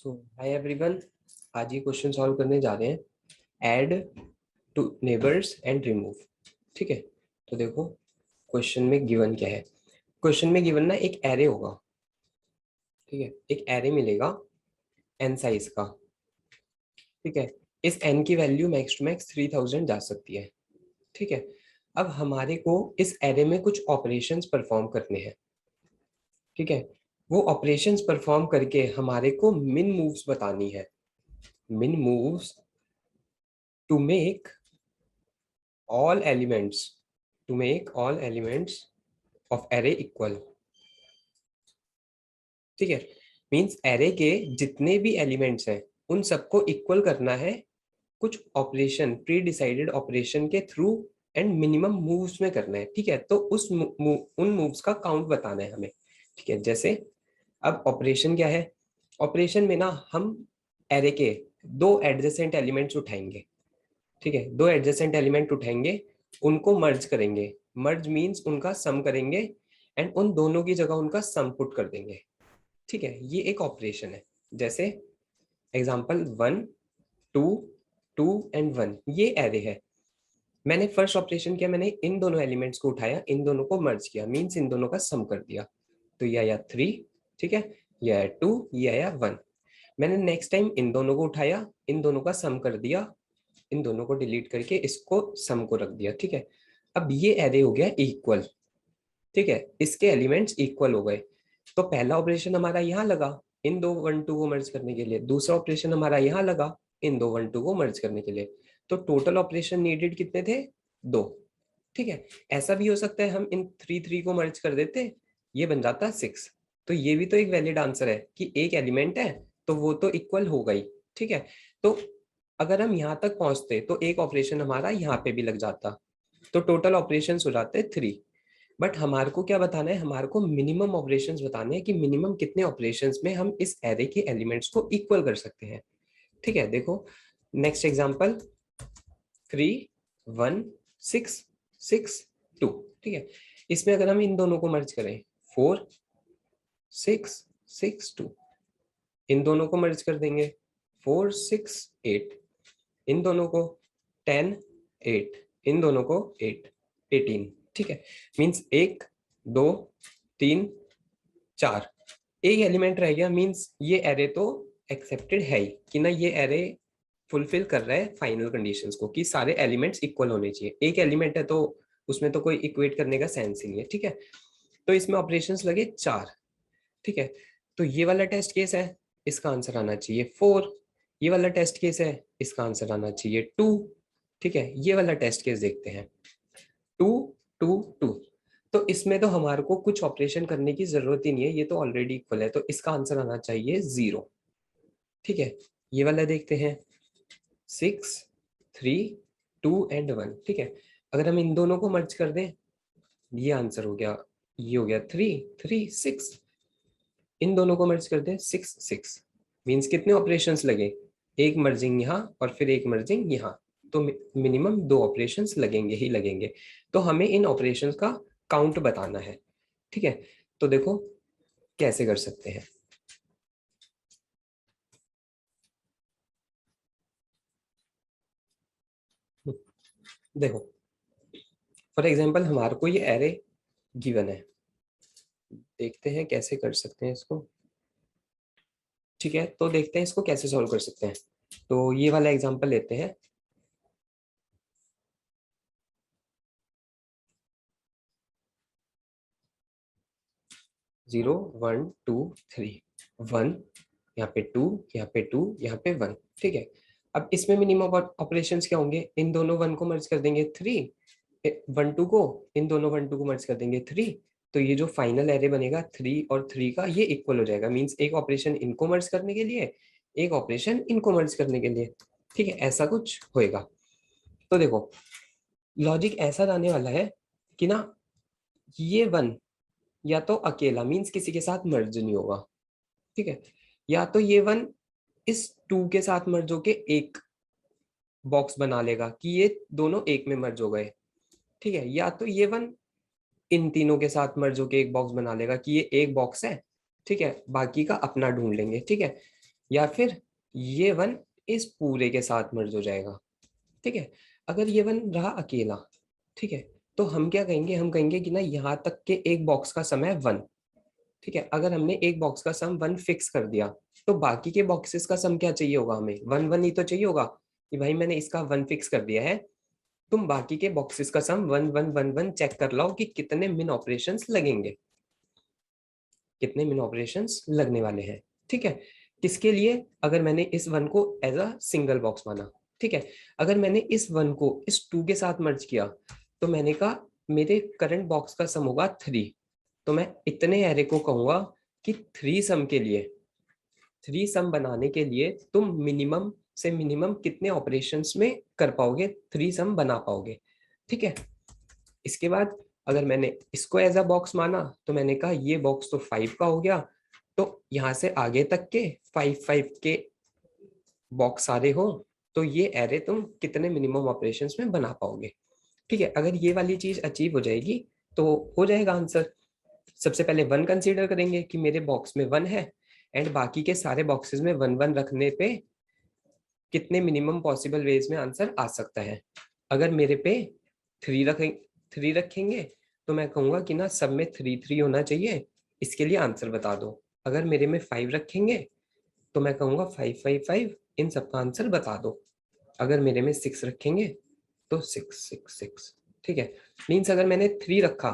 सो hi everyone, आज ये question solve करने जा रहे हैं add to neighbours and remove. ठीक है, तो देखो क्वेश्चन में गिवन क्या है। क्वेश्चन में गिवन ना एक एरे होगा। ठीक है, एक एरे मिलेगा एन साइज का। ठीक है, इस एन की वैल्यू मैक्स टू मैक्स 3000 जा सकती है। ठीक है, अब हमारे को इस एरे में कुछ ऑपरेशंस परफॉर्म करने हैं। ठीक है, वो ऑपरेशंस परफॉर्म करके हमारे को मिन मूव्स बतानी है। मिन moves to make all elements to make all elements of array equal। ठीक है, मींस एरे के जितने भी एलिमेंट्स हैं उन सबको इक्वल करना है कुछ ऑपरेशन, प्री डिसाइडेड ऑपरेशन के थ्रू एंड मिनिमम मूव्स में करना है। ठीक है, तो उन मूव्स का काउंट बताना है हमें। ठीक है, जैसे अब ऑपरेशन क्या है। ऑपरेशन में ना हम एरे के दो एडजेसेंट एलिमेंट्स उठाएंगे। ठीक है, दो एडजेसेंट एलिमेंट उठाएंगे, उनको मर्ज करेंगे। मर्ज मींस उनका सम करेंगे एंड उन दोनों की जगह उनका सम पुट कर देंगे। ठीक है, ये एक ऑपरेशन है। जैसे एग्जांपल 1 2 2 एंड 1, ये एरे है। मैंने फर्स्ट ऑपरेशन किया, मैंने इन दोनों एलिमेंट्स को उठाया, इन दोनों को मर्ज किया, मींस इन दोनों का सम कर दिया। तो ये आया 3। ठीक है, ये आया 2, ये आया 1। मैंने नेक्स्ट टाइम इन दोनों को उठाया, इन दोनों का सम कर दिया, इन दोनों को डिलीट करके इसको सम को रख दिया। ठीक है, अब ये एरे हो गया इक्वल। ठीक है, इसके एलिमेंट्स इक्वल हो गए। तो पहला ऑपरेशन हमारा यहाँ लगा इन दो 1 2 को मर्ज करने के लिए, दूसरा ऑपरेशन हमारा यहाँ लगा इन दो 1 2 को मर्ज करने के लिए। तो टोटल ऑपरेशन नीडेड कितने थे? 2। ठीक है, ऐसा भी हो सकता है हम इन 3 3 को मर्ज कर देते, ये बन जाता 6। तो ये भी तो एक वैलिड आंसर है कि एक एलिमेंट है तो वो तो इक्वल हो गई। ठीक है, तो अगर हम यहाँ तक पहुंचते तो एक ऑपरेशन हमारा यहाँ पे भी लग जाता, तो टोटल ऑपरेशन हो जाते 3। बट हमारे को क्या बताना है, हमारे को मिनिमम ऑपरेशंस बताने हैं कि मिनिमम कितने ऑपरेशंस में हम इस एरे के एलिमेंट्स को इक्वल कर सकते हैं। ठीक है, देखो नेक्स्ट एग्जांपल 3 1 6 6 2। ठीक है, इसमें अगर हम इन दोनों को मर्ज करें 4 6 6 2, इन दोनों को मर्ज कर देंगे 4 6 8, इन दोनों को 10 8, इन दोनों को 8 18। ठीक है, मींस 1 2 3 4, एक एलिमेंट रह गया। मींस ये एरे तो एक्सेप्टेड है ही कि ना, ये एरे फुलफिल कर रहा है फाइनल कंडीशंस को कि सारे एलिमेंट्स इक्वल होने चाहिए। एक एलिमेंट है तो उसमें तो कोई इक्वेट करने का सेंस ही नहीं है। ठीक है, तो इसमें ऑपरेशंस लगे 4। ठीक है, तो ये वाला टेस्ट केस है, इसका आंसर आना चाहिए 4। ये वाला टेस्ट केस है, इसका आंसर आना चाहिए 2। ठीक है, ये वाला टेस्ट केस देखते हैं 2 2 2। तो इसमें तो हमारे को कुछ ऑपरेशन करने की जरूरत ही नहीं है, ये तो ऑलरेडी इक्वल है, तो इसका आंसर आना चाहिए 0। ठीक है, ये वाला देखते हैं 6 3 2 एंड 1। ठीक है, अगर हम इन दोनों को मर्ज कर दें, ये आंसर हो गया, ये हो गया 3 3 6। इन दोनों को मर्ज कर दें 6 6, मींस कितने ऑपरेशंस लगे, एक मर्जिंग यहाँ और फिर एक मर्जिंग यहाँ। तो मिनिमम 2 ऑपरेशंस लगेंगे ही लगेंगे। तो हमें इन ऑपरेशंस का काउंट बताना है। ठीक है, तो देखो कैसे कर सकते हैं। देखो फॉर एग्जांपल हमारे को ये एरे गिवन है, देखते हैं कैसे कर सकते हैं इसको। ठीक है, तो देखते हैं इसको कैसे सॉल्व कर सकते हैं। तो ये वाला एग्जांपल लेते हैं। 0 1 2 3 1, यहाँ पे 2, यहाँ पे 2, यहाँ पे 1। ठीक है, अब इसमें मिनिमम ऑपरेशंस क्या होंगे, इन दोनों 1 को मर्ज कर देंगे 3, 1 2 को, इन दोनों 1 2 को मर्ज कर देंगे 3। तो ये जो फाइनल एरे बनेगा 3 और 3 का, ये इक्वल हो जाएगा। मींस एक ऑपरेशन इनको मर्ज करने के लिए, एक ऑपरेशन इनको मर्ज करने के लिए। ठीक है, ऐसा कुछ होएगा। तो देखो लॉजिक ऐसा जाने वाला है कि ना, ये 1 या तो अकेला मींस किसी के साथ मर्ज नहीं होगा। ठीक है, या तो ये 1 इस 2 के साथ मर्ज होके एक बॉक्स बना लेगा कि ये दोनों एक में मर्ज हो गए। ठीक है, या तो ये 1 इन तीनों के साथ मर्ज होके एक बॉक्स बना लेगा कि ये एक बॉक्स है। ठीक है, बाकी का अपना ढूंढ लेंगे। ठीक है, या फिर ये 1 इस पूरे के साथ मर्ज हो जाएगा। ठीक है, अगर ये 1 रहा अकेला, ठीक है, तो हम क्या कहेंगे, हम कहेंगे कि ना यहाँ तक के एक बॉक्स का सम है 1। ठीक है, अगर हमने एक बॉक्स का सम 1 फिक्स कर दिया, तो बाकी के बॉक्सेस का सम क्या चाहिए होगा, हमें 1 1 ही तो चाहिए होगा कि भाई मैंने इसका 1 फिक्स कर दिया है, तुम बाकी के बॉक्सेस का सम 1 1 1 1 चेक कर लो कि कितने मिन ऑपरेशंस लगेंगे, कितने मिन ऑपरेशंस लगने वाले हैं। ठीक है, किसके लिए, अगर मैंने इस 1 को एज अ सिंगल बॉक्स माना, ठीक है, अगर मैंने इस 1 को इस 2 के साथ मर्ज किया, तो मैंने कहा मेरे करंट बॉक्स का सम होगा 3, तो मैं इतने एरे को कहूंगा कि 3 सम के लिए, 3 सम बनाने के लिए तुम मिनिमम से मिनिमम कितने ऑपरेशंस में कर पाओगे, 3 सम बना पाओगे। ठीक है, इसके बाद अगर मैंने इसको एज अ बॉक्स माना, तो मैंने कहा ये बॉक्स तो 5 का हो गया, तो यहां से आगे तक के 5 5 के बॉक्स सारे हो, तो ये एरे तुम कितने मिनिमम ऑपरेशंस में बना पाओगे। ठीक है, अगर ये वाली चीज अचीव हो जाएगी तो हो जाएगा आंसर। सबसे पहले 1 कंसीडर करेंगे कि मेरे बॉक्स में 1 है, एंड बाकी के सारे बॉक्सेस में 1 1 रखने पे कितने मिनिमम पॉसिबल वेज में आंसर आ सकता है। अगर मेरे पे 3 रखेंगे, तो मैं कहूंगा कि ना सब में 3 3 होना चाहिए, इसके लिए आंसर बता दो। अगर मेरे में 5 रखेंगे, तो मैं कहूंगा 5 5 5, इन सबका आंसर बता दो। अगर मेरे में 6 रखेंगे, तो 6 6 6। ठीक है, मीन्स अगर मैंने 3 रखा,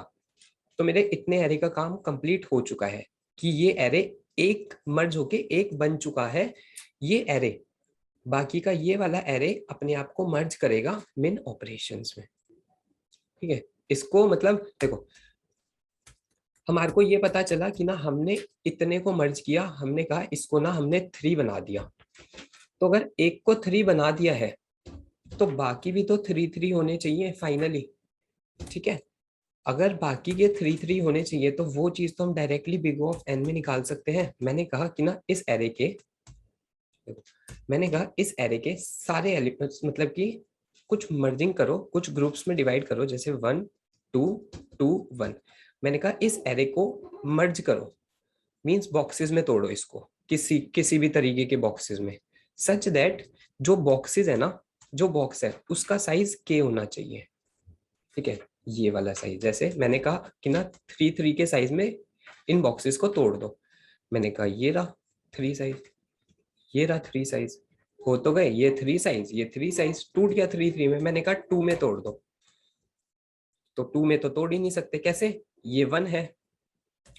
तो मेरे इतने एरे का काम कंप्लीट हो चुका है, कि ये एरे एक मर्ज होके एक बन चुका है। ये एरे, बाकी का ये वाला एरे अपने आप को मर्ज करेगा मिन ऑपरेशंस में। ठीक है, इसको मतलब देखो, हमारे को ये पता चला कि ना हमने इतने को मर्ज किया, हमने कहा इसको ना हमने 3 बना दिया, तो अगर एक को 3 बना दिया है, तो बाकी भी तो 3 3 होने चाहिए फाइनली। ठीक है, अगर बाकी के 3 3 होने चाहिए, तो वो चीज तो हम डायरेक्टली बिग ऑफ एन में निकाल सकते हैं। मैंने कहा कि ना इस एरे के, मैंने कहा इस एरे के सारे एलिमेंट्स, मतलब कि कुछ मर्जिंग करो, कुछ ग्रुप्स में डिवाइड करो, जैसे 1 2 2 1। मैंने कहा इस एरे को मर्ज करो, मींस बॉक्सेस में तोड़ो इसको, किसी किसी भी तरीके के बॉक्सेस में, सच दैट जो बॉक्सेस है ना, जो बॉक्स है उसका साइज के होना चाहिए। ठीक है, ये वाला साइज, जैसे मैंने कहा कि ना 3 3 के साइज में इन बॉक्सेस को तोड़ दो। मैंने कहा ये रहा 3 साइज, ये रहा 3 साइज, हो तो गए ये 3 साइज, ये 3 साइज टूट गया 3 3 में। मैंने कहा 2 में तोड़ दो, तो 2 में तो तोड़ ही नहीं सकते, कैसे, ये 1 है,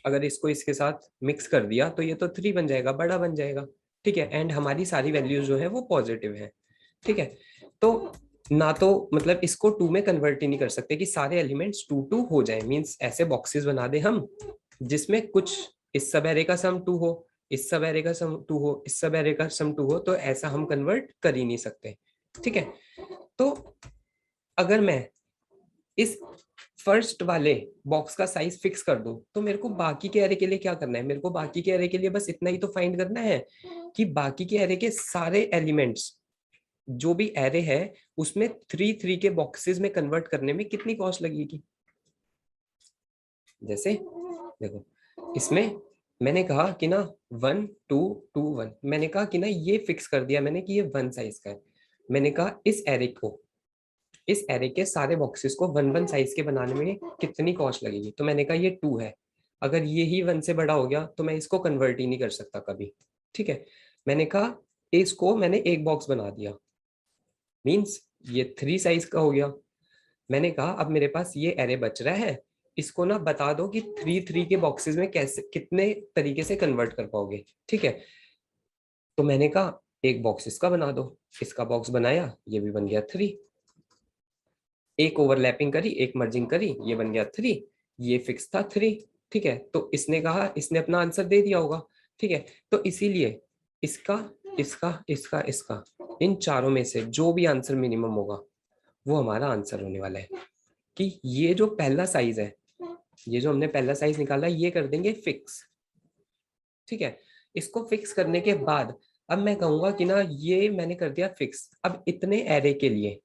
अगर इसको इसके साथ मिक्स कर दिया तो ये तो 3 बन जाएगा, बड़ा बन जाएगा। ठीक है, एंड हमारी सारी वैल्यूज जो है वो पॉजिटिव है। ठीक है, तो ना तो मतलब इसको 2 में कन्वर्ट ही नहीं कर सकते कि सारे एलिमेंट्स 2 2 हो जाए, मींस ऐसे बॉक्सेस बना दे हम जिसमें कुछ इस सब एरे का सम 2 हो, इस सब एरे का सम 2 हो, इस सब एरे का सम 2 हो, तो ऐसा हम कन्वर्ट कर ही नहीं सकते। ठीक है, तो अगर मैं इस फर्स्ट वाले बॉक्स का साइज फिक्स कर दूं, तो मेरे को बाकी के एरे के लिए क्या करना है, मेरे को बाकी के एरे के लिए बस इतना ही तो फाइंड करना है कि बाकी के एरे के सारे एलिमेंट्स, जो भी एरे है उसमें 3 3 के बॉक्सेस में कन्वर्ट करने में कितनी कॉस्ट लगेगी। जैसे देखो, इसमें मैंने कहा कि ना 1 2 2 1, मैंने कहा कि ना ये फिक्स कर दिया मैंने कि ये 1 साइज का है। मैंने कहा इस एरे को, इस एरे के सारे बॉक्सेस को 1 1 साइज के बनाने में कितनी कॉस्ट लगेगी, तो मैंने कहा ये 2 है। अगर ये ही 1 से बड़ा हो गया, तो मैं इसको कन्वर्ट ही नहीं कर सकता कभी। ठीक है, मैंने कहा इसको मैंने एक बॉक्स बना दिया, मीन्स ये 3 साइज का हो गया। मैंने कहा अब मेरे पास ये एरे बच रहा है, इसको ना बता दो कि 3 3 के बॉक्सेस में कैसे, कितने तरीके से कन्वर्ट कर पाओगे। ठीक है, तो मैंने कहा एक बॉक्स इसका बना दो, इसका बॉक्स बनाया, ये भी बन गया 3, एक ओवरलैपिंग करी, एक मर्जिंग करी, ये बन गया 3, ये फिक्स था 3। ठीक है, तो इसने कहा, इसने अपना आंसर दे दिया होगा। ठीक है, तो इसीलिए इसका इसका इसका इसका इन चारों में से जो भी आंसर मिनिमम होगा, वो हमारा आंसर होने वाला है। कि ये जो पहला साइज है, ये जो हमने पहला साइज निकाला, ये कर देंगे फिक्स। ठीक है, इसको फिक्स करने के बाद अब मैं कहूंगा कि ना ये मैंने कर दिया फिक्स, अब इतने एरे के लिए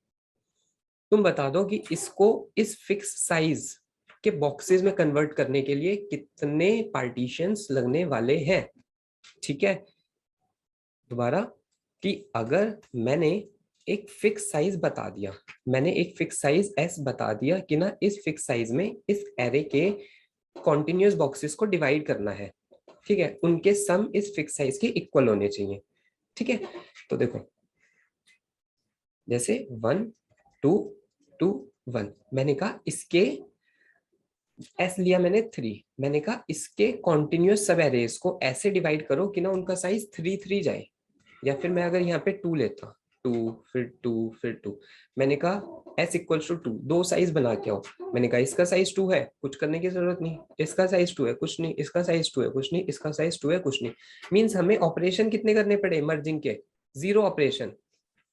तुम बता दो कि इसको इस फिक्स साइज के बॉक्सेस में कन्वर्ट करने के लिए कितने पार्टीशंस लगने वाले हैं। ठीक है, दोबारा, कि अगर मैंने एक फिक्स साइज बता दिया, मैंने एक फिक्स साइज एस बता दिया कि ना इस फिक्स साइज में इस एरे के कॉन्टिन्यूअस बॉक्सेस को डिवाइड करना है, ठीक है, उनके सम इस फिक्स साइज के इक्वल होने चाहिए, ठीक है। तो देखो, जैसे 1 2 2 1, मैंने कहा इसके एस लिया मैंने 3, मैंने कहा इसके कॉन्टिन्यूअस सब एरेज को ऐसे डिवाइड करो कि ना उनका साइज 3 3 जाए। या फिर मैं अगर यहाँ पे 2 लेता, 2 फिर 2 फिर 2, मैंने कहा s इक्वल्स टू 2, दो साइज बना के आओ। मैंने कहा इसका साइज 2 है, कुछ करने की जरूरत नहीं, इसका साइज 2 है, कुछ नहीं, इसका साइज 2 है, कुछ नहीं, इसका साइज 2 है, कुछ नहीं। मीन्स हमें ऑपरेशन कितने करने पड़े मर्जिंग के? 0 ऑपरेशन,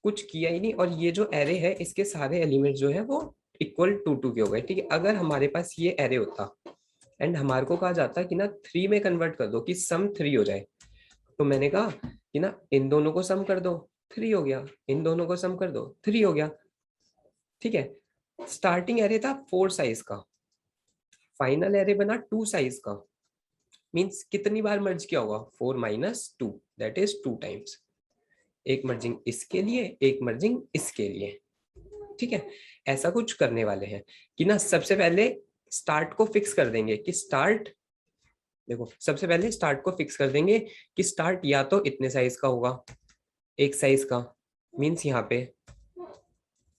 कुछ किया ही नहीं। और ये जो एरे है इसके सारे एलिमेंट जो है वो इक्वल टू टू के हो गए, ठीक है। अगर हमारे पास ये एरे होता एंड हमारे को कहा जाता कि ना 3 में कन्वर्ट कर दो कि सम 3 हो जाए, तो मैंने कहा कि ना इन दोनों को सम कर दो, 3 हो गया, इन दोनों को सम कर दो, 3 हो गया, ठीक है। स्टार्टिंग एरे था 4 साइज का, फाइनल एरे बना 2 साइज का। मींस कितनी बार मर्ज किया होगा? 4 माइनस 2, दैट इज 2 टाइम्स। एक मर्जिंग इसके लिए, एक मर्जिंग इसके लिए, ठीक है। ऐसा कुछ करने वाले हैं कि ना सबसे पहले स्टार्ट को फिक्स कर देंगे कि स्टार्ट, देखो सबसे पहले स्टार्ट को फिक्स कर देंगे कि स्टार्ट या तो इतने साइज का होगा, एक साइज का, मींस यहाँ पे,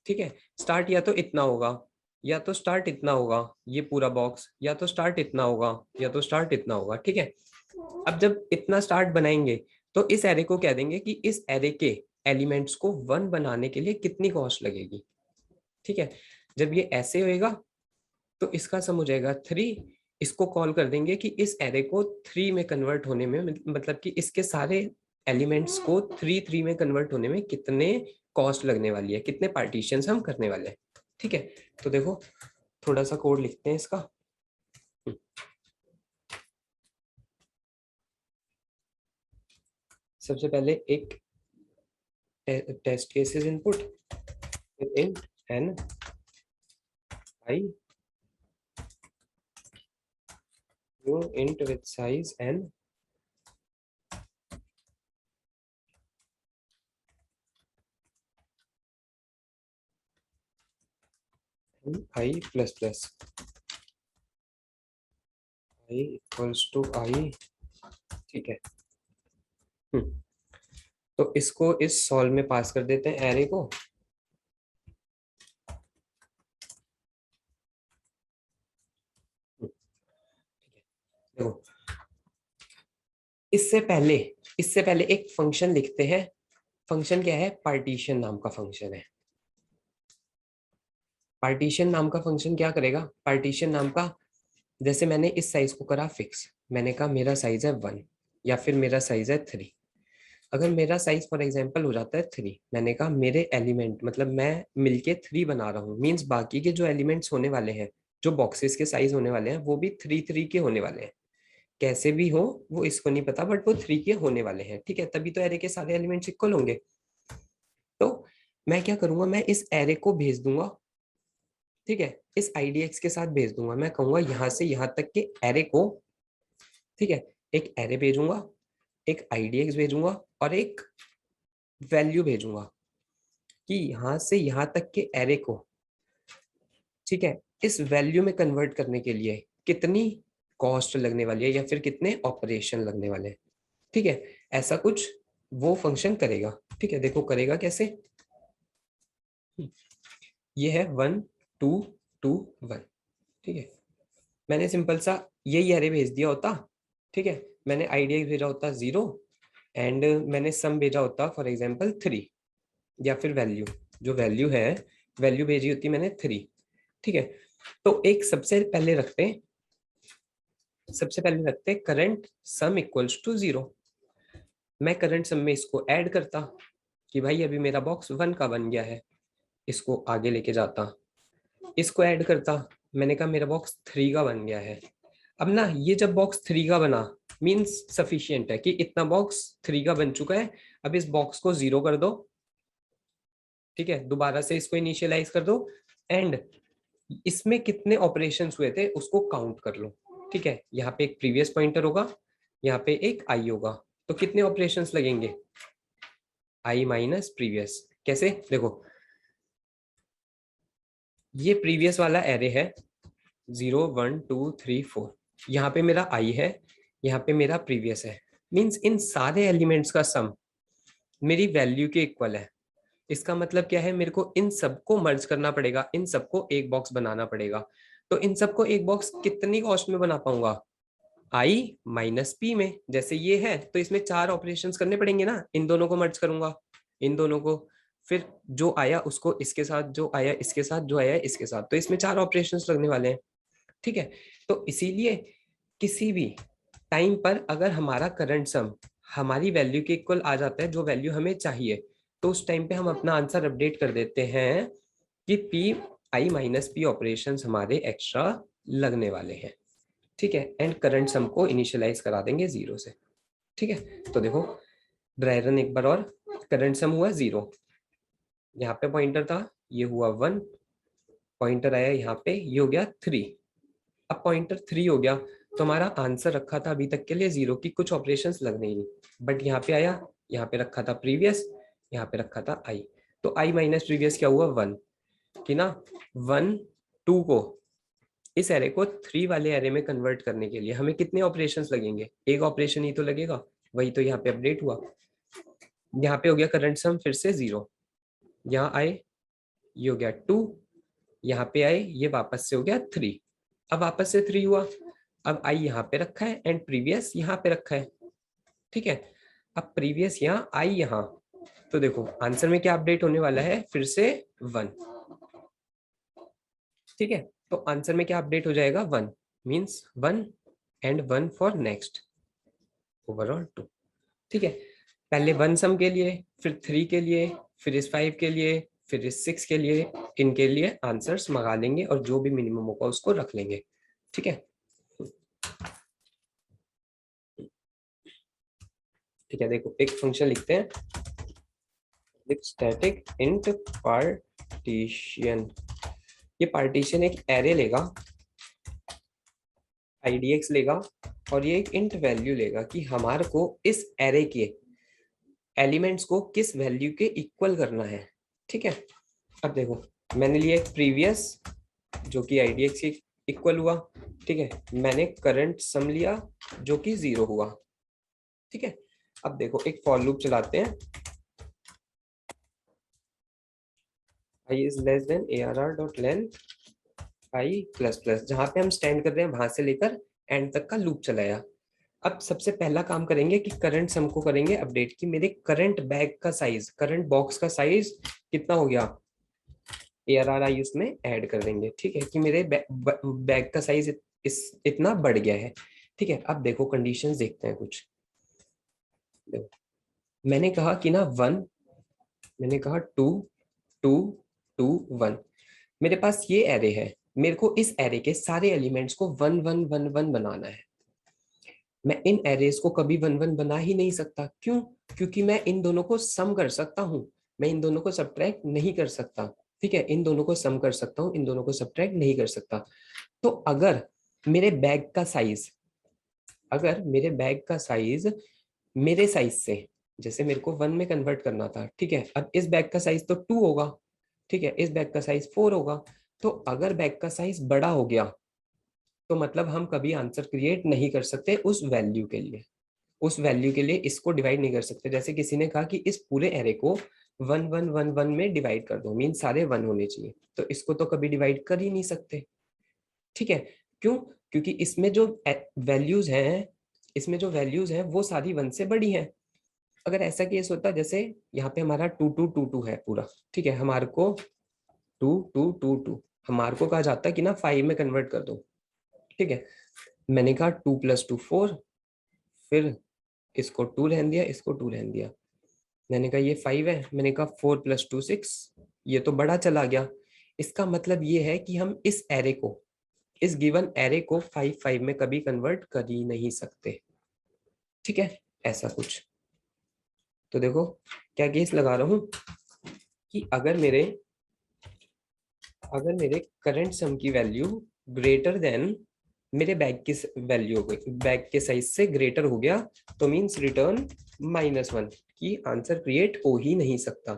ठीक है। स्टार्ट या तो इतना होगा, या तो स्टार्ट इतना होगा, ये पूरा बॉक्स, या तो स्टार्ट इतना होगा, या तो स्टार्ट इतना होगा, ठीक है। अब जब इतना स्टार्ट बनाएंगे तो इस एरे को कह देंगे कि इस एरे के एलिमेंट्स को 1 बनाने के लिए कितनी कॉस्ट लगेगी, ठीक है। जब ये ऐसे होएगा तो इसका सम हो जाएगा 3। इसको कॉल कर देंगे कि इस एरे को 3 में कन्वर्ट होने में, मतलब कि इसके सारे एलिमेंट्स को 3 3 में कन्वर्ट होने में कितने कॉस्ट लगने वाली है, कितने पार्टीशंस हम करने वाले हैं, ठीक है। तो देखो थोड़ा सा कोड लिखते हैं इसका। सबसे पहले एक test cases input, int n I new int with size n I plus plus I equals to I, ठीक है। तो इसको इस सॉल्व में पास कर देते हैं एरे को। देखो इससे पहले एक फंक्शन लिखते हैं। फंक्शन क्या है? पार्टीशन नाम का फंक्शन है। पार्टीशन नाम का फंक्शन क्या करेगा? पार्टीशन नाम का, जैसे मैंने इस साइज को करा फिक्स, मैंने कहा मेरा साइज है 1 या फिर मेरा साइज है 3। अगर मेरा साइज फॉर एग्जांपल हो जाता है 3, मैंने कहा मेरे एलिमेंट, मतलब मैं मिलके 3 बना रहा हूँ, मींस बाकी के जो एलिमेंट्स होने वाले हैं, जो बॉक्सेस के साइज होने वाले हैं, वो भी 3 3 के होने वाले हैं। कैसे भी हो वो इसको नहीं पता, बट वो 3 के होने वाले हैं, ठीक है। तभी तो एरे के सारे एलिमेंट्स इक्वल होंगे। तो मैं क्या करूंगा, मैं इस एरे को भेज दूंगा, ठीक है, इस IDX के साथ भेज दूंगा। मैं कहूंगा यहाँ से यहाँ तक के एरे को, ठीक है, एक एरे भेजूंगा, एक IDX भेजूंगा और एक वैल्यू भेजूंगा कि यहाँ से यहाँ तक के एरे को, ठीक है, इस वैल्यू में कन्वर्ट करने के लिए कितनी कॉस्ट लगने वाली है या फिर कितने ऑपरेशन लगने वाले हैं, ठीक है। ऐसा कुछ वो फंक्शन करेगा, ठीक है। देखो करेगा कैसे, ये है 1 2 2 1, ठीक है। मैंने सिंपल सा यही एरे भेज दिया होता, ठीक है। मैंने आइडिया भेजा होता 0 एंड मैंने सम भेजा होता फॉर एग्जांपल 3, या फिर वैल्यू, जो वैल्यू है, वैल्यू भेजी होती मैंने 3, ठीक है। तो एक सबसे पहले रखते करंट सम इक्वल्स टू 0। मैं करंट सम में इसको ऐड करता कि भाई अभी मेरा बॉक्स 1 का बन गया है, इसको आगे लेके जाता, इसको ऐड करता, मैंने कहा मेरा बॉक्स 3 का बन गया है। अब ना ये जब बॉक्स 3 का बना, मींस सफिशियंट है कि इतना बॉक्स 3 का बन चुका है। अब इस बॉक्स को 0 कर दो, ठीक है, दोबारा से इसको इनिशियलाइज कर दो एंड इसमें कितने ऑपरेशंस हुए थे उसको काउंट कर लो, ठीक है। यहाँ पे एक प्रीवियस पॉइंटर होगा, यहाँ पे एक आई होगा, तो कितने ऑपरेशंस लगेंगे? आई माइनस प्रीवियस। कैसे? देखो ये प्रीवियस वाला एरे है 0 1 2 3 4, यहाँ पे मेरा आई है, यहाँ पे मेरा प्रीवियस है। मींस इन सारे एलिमेंट्स का सम मेरी वैल्यू के इक्वल है। इसका मतलब क्या है, मेरे को इन सबको मर्ज करना पड़ेगा, इन सबको एक बॉक्स बनाना पड़ेगा। तो इन सबको एक बॉक्स कितनी कॉस्ट में बना पाऊंगा? आई माइनस पी में। जैसे ये है तो इसमें 4 ऑपरेशंस करने पड़ेंगे ना, इन दोनों को मर्ज करूंगा, इन दोनों को, फिर जो आया उसको इसके साथ, जो आया इसके साथ, जो आया इसके साथ, तो इसमें 4 ऑपरेशंस लगने वाले हैं। ठीक है, तो इसीलिए किसी भी टाइम पर अगर हमारा करंट सम हमारी वैल्यू के इक्वल आ जाता है, जो वैल्यू हमें चाहिए, तो उस टाइम पे हम अपना आंसर अपडेट कर देते हैं कि P I minus P operation हमारे एक्स्ट्रा लगने वाले हैं। ठीक है, एंड करंट सम को इनिशियलाइज करा देंगे 0 से। ठीक है, तो देखो ड्राई रन एक बार और। करंट सम हुआ 0, यहाँ पे पॉइंटर था, ये हुआ 1, पॉइंटर आया यहाँ पे, ये हो गया 3। अब पॉइंटर 3 हो गया, तो हमारा आंसर रखा था अभी तक के लिए 0 की, कुछ ऑपरेशंस लगने ही नहीं। बट यहाँ पे आया, यहाँ पे रखा था प्रीवियस, यहाँ पे रखा था आई, तो आई माइनस प्रीवियस क्या हुआ 1, कि ना 1 2 को इस एरे को 3 वाले एरे में कन्वर्ट करने के लिए हमें कितने ऑपरेशंस लगेंगे? एक ऑपरेशन ही तो लगेगा, वही तो यहाँ पे अपडेट हुआ। यहाँ पे हो गया करंट सम फिर से 0, यहाँ आए ये हो गया 2, यहाँ पे आए ये वापस से हो गया 3, अब वापस से 3 हुआ, अब आई यहाँ पे रखा है एंड प्रीवियस यहाँ पे रखा है। ठीक है, अब प्रीवियस यहाँ आई यहाँ, तो देखो आंसर में क्या अपडेट होने वाला है, फिर से 1। ठीक है, तो आंसर में क्या अपडेट हो जाएगा 1, means 1 and 1 for next overall 2। ठीक है, पहले 1 सम के लिए, फिर 3 के लिए, फिर इस 5 के लिए, फिर इस 6 के लिए, इनके लिए आंसर्स मंगा लेंगे और जो भी मिनिमम होगा उसको रख लेंगे। ठीक है, ठीक है, देखो एक फंक्शन लिखते हैं, स्टैटिक इंट पार्टीशन। ये पार्टीशन एक एरे लेगा, आईडीएक्स लेगा, और ये एक इंट वैल्यू लेगा कि हमारे को इस एरे के एलिमेंट्स को किस वैल्यू के इक्वल करना है। ठीक है, अब देखो मैंने लिया एक प्रीवियस जो कि आईडीएक्स के इक्वल हुआ। ठीक है, मैंने करंट सम लिया जो कि 0 हुआ। ठीक है, अब देखो एक फॉर लूप चलाते हैं, i is less than arr.length i plus plus, जहां पे हम स्टैंड कर रहे हैं वहां से लेकर एंड तक का लूप चलाया। अब सबसे पहला काम करेंगे कि करंट सम को करेंगे अपडेट, कि मेरे करंट बैग का साइज, करंट बॉक्स का साइज कितना हो गया, ARR आई उसमें ऐड कर देंगे। ठीक है, कि मेरे बैग का साइज इतना बढ़ गया है। ठीक है, अब देखो कंडीशंस देखते हैं कुछ। देखो मैंने कहा कि ना 1, मैंने कहा 2 2 2 1, मेरे पास ये एरे है, मेरे को इस एरे के सारे एलिमेंट्स को 1 1 1 1 बनाना है। मैं इन एरेज को कभी 1 1 बना ही नहीं सकता, क्यों? क्योंकि मैं इन दोनों को सम कर सकता हूँ, मैं इन दोनों को सब्ट्रैक्ट नहीं कर सकता। ठीक है, इन दोनों को सम कर सकता हूँ, इन दोनों को सब्ट्रैक्ट नहीं कर सकता। तो अगर मेरे बैग का साइज, अगर मेरे बैग का साइज मेरे साइज से, जैसे मेरे को 1 में कन्वर्ट करना था, ठीक है, अब इस बैग का साइज तो 2 होगा, ठीक है, इस बैग का साइज 4 होगा। तो अगर बैग का साइज बड़ा हो गया तो मतलब हम कभी आंसर क्रिएट नहीं कर सकते उस वैल्यू के लिए, उस वैल्यू के लिए इसको डिवाइड नहीं कर सकते। जैसे किसी ने कहा कि इस पूरे एरे को 1 1 1 1 में डिवाइड कर दो, मीन सारे 1 होने चाहिए, तो इसको तो कभी डिवाइड कर ही नहीं सकते। ठीक है, क्यों? क्योंकि इसमें जो वैल्यूज हैं, इसमें जो वैल्यूज हैं वो सारी 1 से बड़ी हैं। अगर ऐसा केस होता, जैसे यहाँ पे हमारा 2 2 2 2 है पूरा, ठीक है, हमारे को 2 2 2 2, हमारे को कहा जाता है कि ना 5 में कन्वर्ट कर दो। ठीक है, मैंने कहा 2 + 2 4, फिर इसको 2 रहने दिया, इसको 2 रहने दिया, मैंने कहा ये 5 है, मैंने कहा 4 + 2 6, ये तो बड़ा चला गया। इसका मतलब ये है कि हम इस एरे को, इस गिवन एरे को 5 5 में कभी कन्वर्ट कर ही नहीं सकते। ठीक है, ऐसा कुछ। तो देखो क्या केस लगा रहा हूं कि अगर मेरे करंट सम की वैल्यू ग्रेटर देन मेरे बैग की वैल्यू हो गई, बैग के साइज से ग्रेटर हो गया, तो मीन्स रिटर्न -1 की आंसर क्रिएट हो ही नहीं सकता।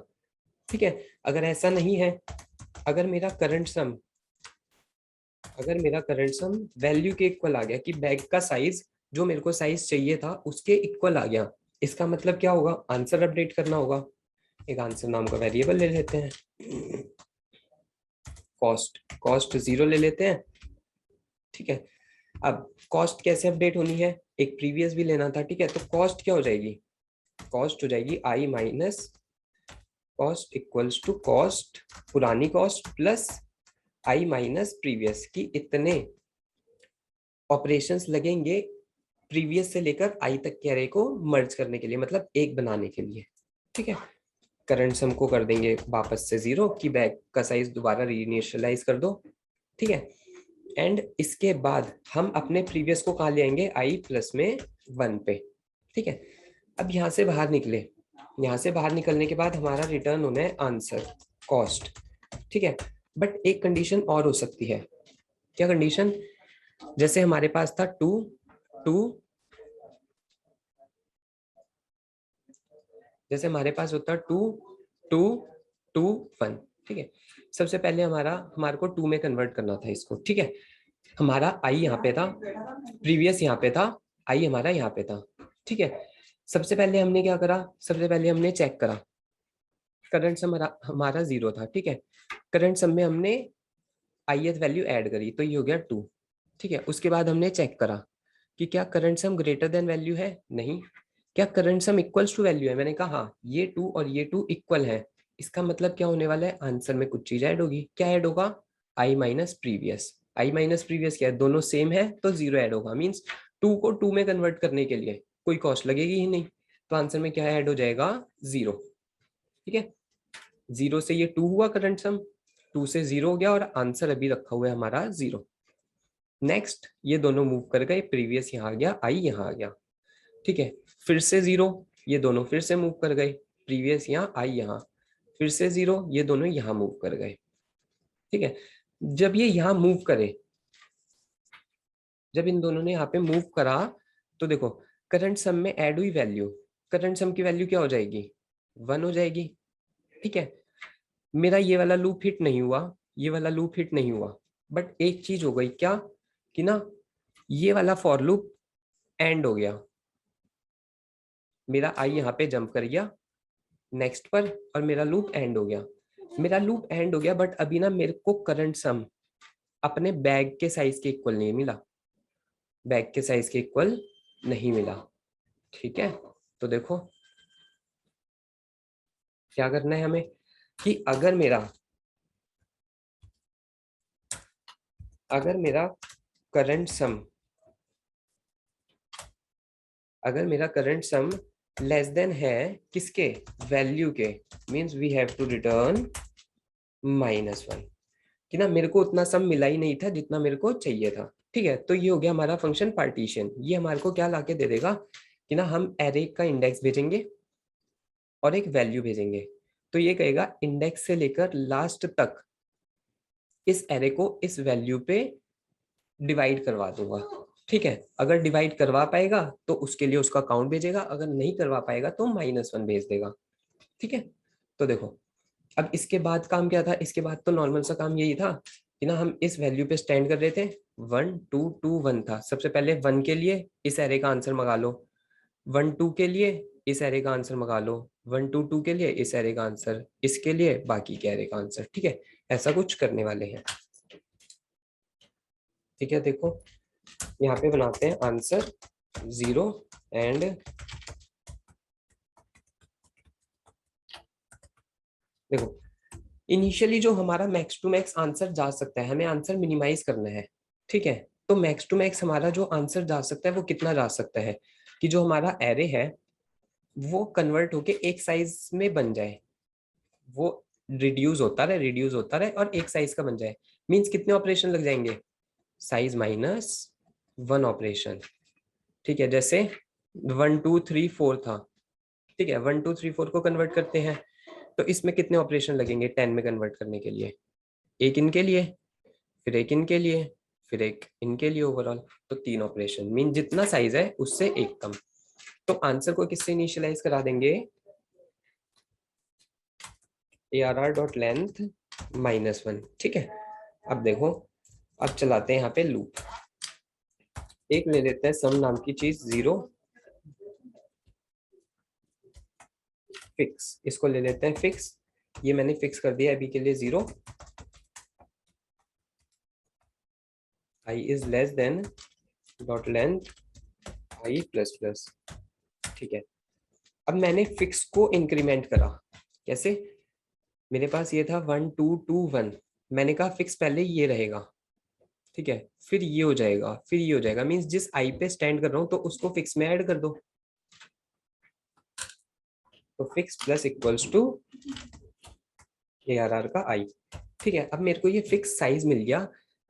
ठीक है, अगर ऐसा नहीं है, अगर मेरा करंट सम वैल्यू के इक्वल आ गया कि बैग का साइज जो मेरे को साइज चाहिए था उसके इक्वल आ गया, इसका मतलब क्या होगा, आंसर अपडेट करना होगा। एक आंसर नाम का वेरिएबल ले लेते हैं, कॉस्ट 0 ले लेते हैं। ठीक है, अब कॉस्ट कैसे अपडेट होनी है, एक प्रीवियस भी लेना था। ठीक है, तो कॉस्ट क्या हो जाएगी, कॉस्ट हो जाएगी I minus cost equals to cost पुरानी cost plus I minus previous की इतने ऑपरेशंस लगेंगे प्रीवियस से लेकर आई तक के अरे को मर्ज करने के लिए, मतलब एक बनाने के लिए। ठीक है, करंट सम को कर देंगे वापस से 0 कि बैग का साइज दोबारा रीइनिशियलाइज कर दो। ठीक है, एंड इसके बाद हम अपने प्रीवियस को कहाँ ले आएंगे, आई प्लस में 1 पे। ठीक है, अब यहाँ से बाहर निकले, यहाँ से बाहर निकलने के बाद हमारा रिटर्न होना है आंसर कॉस्ट। ठीक है, बट एक कंडीशन और हो सकती है। क्या कंडीशन, जैसे हमारे पास था 2 2, जैसे हमारे पास होता 2 2 2 1। ठीक है, सबसे पहले हमारे को 2 में कन्वर्ट करना था इसको। ठीक है, हमारा आई यहाँ पे था, प्रीवियस यहाँ पे था, आई हमारा यहाँ पे था। ठीक है, सबसे पहले हमने क्या करा, सबसे पहले हमने चेक करा, करंट सम हमारा 0 था। ठीक है, करंट सम में हमने ith वैल्यू ऐड करी तो ये हो गया 2। ठीक है, उसके बाद हमने चेक करा कि क्या current sum greater than value है, नहीं। क्या current sum equals to value है, मैंने कहा हाँ, ये 2 और ये 2 इक्वल है। इसका मतलब क्या होने वाला है, आंसर में कुछ चीज ऐड होगी। क्या ऐड होगा, आई माइनस प्रीवियस। आई माइनस प्रीवियस क्या है, दोनों सेम है तो 0 ऐड होगा। मीन्स 2 को 2 में कन्वर्ट करने के लिए कोई कॉस्ट लगेगी ही नहीं, तो आंसर में क्या ऐड हो जाएगा, 0। ठीक है, 0 से ये 2 हुआ करंट सम, 2 से 0 हो गया और आंसर अभी रखा हुआ है हमारा 0। नेक्स्ट ये दोनों मूव कर गए, प्रीवियस यहाँ आ गया, आई यहाँ आ गया। ठीक है, फिर से 0, ये दोनों फिर से मूव कर गए, प्रीवियस यहाँ, आई यहाँ, फिर से 0, ये दोनों यहाँ मूव कर गए। ठीक है, जब ये यहाँ मूव करे, जब इन दोनों ने यहाँ पे मूव करा, तो देखो करंट सम में ऐड हुई वैल्यू, करंट सम की वैल्यू क्या हो जाएगी, 1 हो जाएगी। ठीक है, मेरा ये वाला लूप हिट नहीं हुआ, ये वाला लूप हिट नहीं हुआ, बट एक चीज हो गई क्या, कि ना ये वाला फॉर लूप एंड हो गया, मेरा आई यहाँ पे जंप कर गया नेक्स्ट पर और मेरा लूप एंड हो गया। मेरा लूप एंड हो गया, बट अभी ना मेरे को करंट सम अपने बैग के साइज के इक्वल नहीं मिला, बैग के साइज के इक्वल नहीं मिला। ठीक है, तो देखो क्या करना है हमें, कि अगर मेरा करंट सम अगर मेरा करंट सम लेस देन है किसके, वैल्यू के, means we have to return -1, कि ना मेरे को उतना सम मिला ही नहीं था जितना मेरे को चाहिए था। ठीक है, तो ये हो गया हमारा फंक्शन पार्टीशन। ये हमारे को क्या लाके दे देगा, कि ना हम एरे का इंडेक्स भेजेंगे और एक वैल्यू भेजेंगे, तो ये कहेगा इंडेक्स से लेकर लास्ट तक इस एरे को इस वैल्यू पे डिवाइड करवा दूंगा। ठीक है, अगर डिवाइड करवा पाएगा तो उसके लिए उसका काउंट भेजेगा, अगर नहीं करवा पाएगा तो -1 भेज देगा। ठीक है, तो देखो अब इसके बाद काम क्या था, इसके बाद तो नॉर्मल सा काम यही था कि ना हम इस वैल्यू पे स्टैंड कर रहे थे, 1 2 2 1 था। सबसे पहले 1 के लिए इस एरे का आंसर मंगा लो, 1 2 के लिए इस एरे का आंसर मंगा लो, 1 2 2 के लिए इस एरे का आंसर, इसके लिए बाकी के एरे का आंसर। ठीक है, ऐसा कुछ करने वाले हैं। ठीक है, देखो यहाँ पे बनाते हैं आंसर 0 एंड देखो इनिशियली जो हमारा मैक्स टू मैक्स आंसर जा सकता है, हमें आंसर मिनिमाइज करना है। ठीक है, तो मैक्स टू मैक्स हमारा जो आंसर जा सकता है वो कितना जा सकता है, कि जो हमारा एरे है वो कन्वर्ट होके एक साइज में बन जाए, वो रिड्यूस होता रहे और एक साइज का बन जाए। मींस कितने ऑपरेशन लग जाएंगे, साइज -1 ऑपरेशन। ठीक है, जैसे 1 2 3 4 था। ठीक है, 1 2 3 4 को कन्वर्ट करते हैं, तो इसमें कितने ऑपरेशन लगेंगे 10 में कन्वर्ट करने के लिए, एक इनके लिए, फिर एक इनके लिए, फिर एक इनके लिए ओवरऑल, तो 3 ऑपरेशन मीन जितना साइज है उससे एक कम। तो आंसर को किससे इनिशियलाइज करा देंगे, ARR.length -1। ठीक है, अब देखो, अब चलाते हैं यहाँ पे लूप। एक ले लेते हैं सम नाम की चीज, 0 फिक्स, इसको ले लेते हैं फिक्स। ये मैंने फिक्स कर दिया अभी के लिए 0, I is less than dot length I plus plus. ठीक है, अब मैंने फिक्स को इंक्रीमेंट करा, कैसे, मेरे पास ये था 1 2 2 1, मैंने कहा फिक्स पहले ये रहेगा, ठीक है, फिर ये हो जाएगा, फिर ये हो जाएगा, मींस जिस आई पे स्टैंड कर रहा हूँ तो उसको फिक्स में ऐड कर दो। तो fix plus equals to ARR का आई। ठीक है, अब मेरे को ये फिक्स साइज मिल गया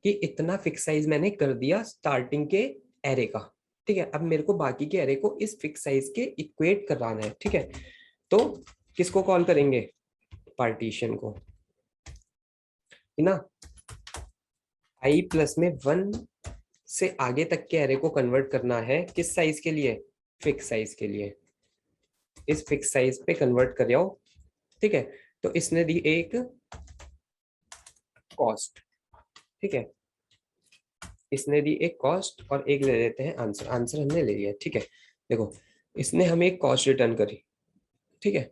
कि इतना फिक्स साइज मैंने कर दिया स्टार्टिंग के एरे का। ठीक है, अब मेरे को बाकी के एरे को इस फिक्स साइज के इक्वेट कराना है। ठीक है, तो किसको कॉल करेंगे, पार्टीशन को, है ना। आई प्लस में 1 से आगे तक के एरे को कन्वर्ट करना है किस साइज के लिए, फिक्स साइज के लिए। इस फिक्स साइज पे कन्वर्ट कर आओ। ठीक है, तो इसने दी एक कॉस्ट। ठीक है, इसने दी एक कॉस्ट और एक ले लेते हैं आंसर, आंसर हमने ले लिया। ठीक है, देखो, इसने हमें एक कॉस्ट रिटर्न करी। ठीक है,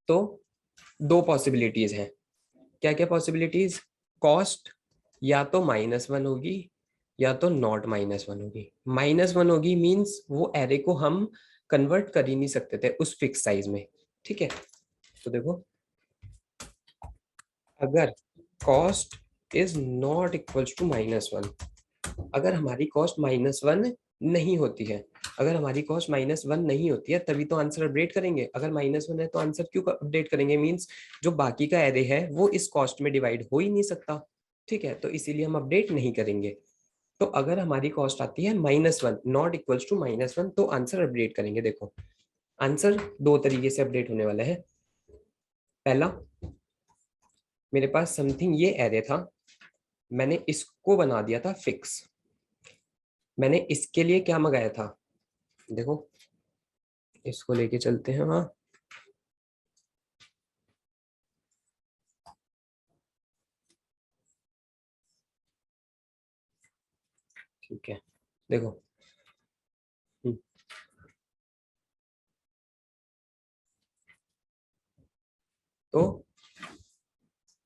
तो दो पॉसिबिलिटीज हैं। क्या क्या पॉसिबिलिटीज, कॉस्ट या तो -1 होगी या तो नॉट -1 होगी। -1 होगी मींस वो एरे को हम कन्वर्ट कर ही नहीं सकते थे उस फिक्स साइज में। ठीक है, तो देखो, अगर cost is not equals to -1, अगर हमारी कॉस्ट -1 नहीं होती है, अगर हमारी कॉस्ट -1 नहीं होती है तभी तो आंसर अपडेट करेंगे। अगर -1 है तो आंसर क्यों अपडेट करेंगे, मींस जो बाकी का एरे है वो इस कॉस्ट में डिवाइड हो ही नहीं सकता। ठीक है, तो इसीलिए हम अपडेट नहीं करेंगे। तो अगर हमारी कॉस्ट आती है -1 नॉट इक्वल्स टू -1 तो आंसर अपडेट करेंगे। देखो, आंसर दो तरीके से अपडेट होने वाला है। पहला, मेरे पास समथिंग ये एरे था, मैंने इसको बना दिया था फिक्स। मैंने इसके लिए क्या मंगाया था, देखो, इसको लेके चलते हैं वहां। ठीक है, देखो, हम्म, तो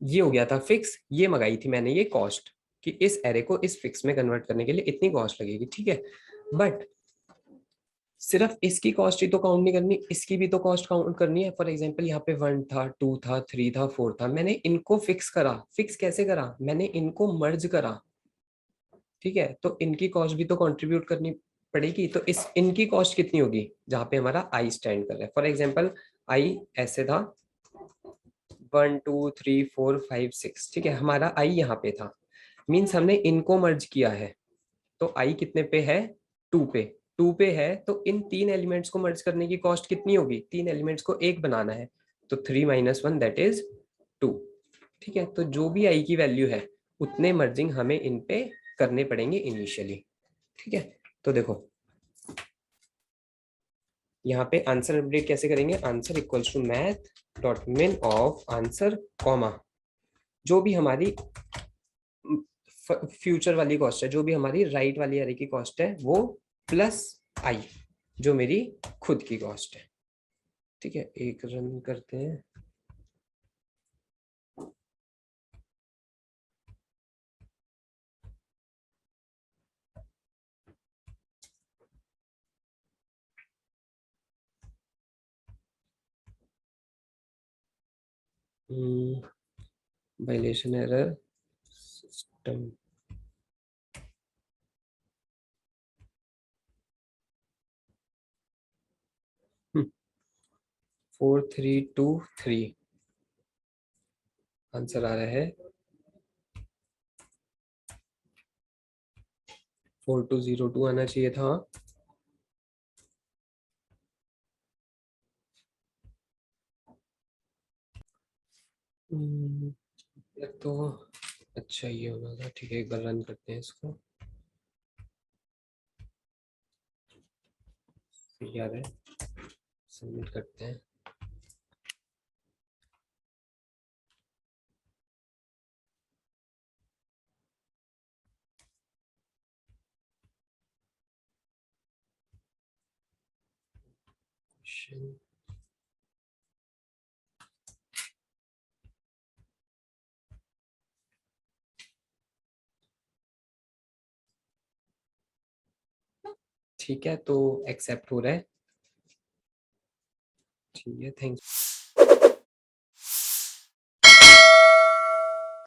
ये हो गया था फिक्स, ये मंगाई थी मैंने ये कॉस्ट, कि इस एरे को इस फिक्स में कन्वर्ट करने के लिए इतनी कॉस्ट लगेगी। ठीक है, बट सिर्फ इसकी कॉस्ट ही तो काउंट नहीं करनी, इसकी भी तो कॉस्ट काउंट करनी है। फॉर एग्जांपल यहाँ पे 1 था, 2 था, 3 था, 4 था, मैंने इनको फिक्स करा। फिक्स कैसे करा, मैंने इनको मर्ज करा। ठीक है, तो इनकी कॉस्ट भी तो कंट्रीब्यूट करनी पड़ेगी। तो इस इनकी कॉस्ट कितनी होगी, जहां पे हमारा आई स्टैंड कर रहा है। फॉर एग्जांपल आई ऐसे था, 1 2 3 4 5 6। ठीक है, हमारा आई यहाँ पे था, मीन्स हमने इनको मर्ज किया है। तो आई कितने पे है, 2 पे। 2 पे है तो इन तीन एलिमेंट्स को मर्ज करने की कॉस्ट कितनी होगी, तीन एलिमेंट्स को एक बनाना है, तो 3 - 1 दैट इज 2। ठीक है, तो जो भी आई की वैल्यू है उतने मर्जिंग हमें इन पे करने पड़ेंगे इनिशियली। ठीक है, तो देखो, यहाँ पे आंसर अपडेट कैसे करेंगे, answer equals to math dot min of answer comma, जो भी हमारी फ्यूचर वाली कॉस्ट है, जो भी हमारी राइट वाली एरे की कॉस्ट है वो, प्लस आई जो मेरी खुद की कॉस्ट है। ठीक है, एक रन करते हैं। वाइलेशन एरर सिस्टम, 4323 आंसर आ रहा है, 4202 आना चाहिए था। तो अच्छा ये होना था, ठीक है एक बार रन करते हैं इसको। याद है, सबमिट करते हैं। क्वेश्चन, ठीक है तो एक्सेप्ट हो रहा है। ठीक है, थैंक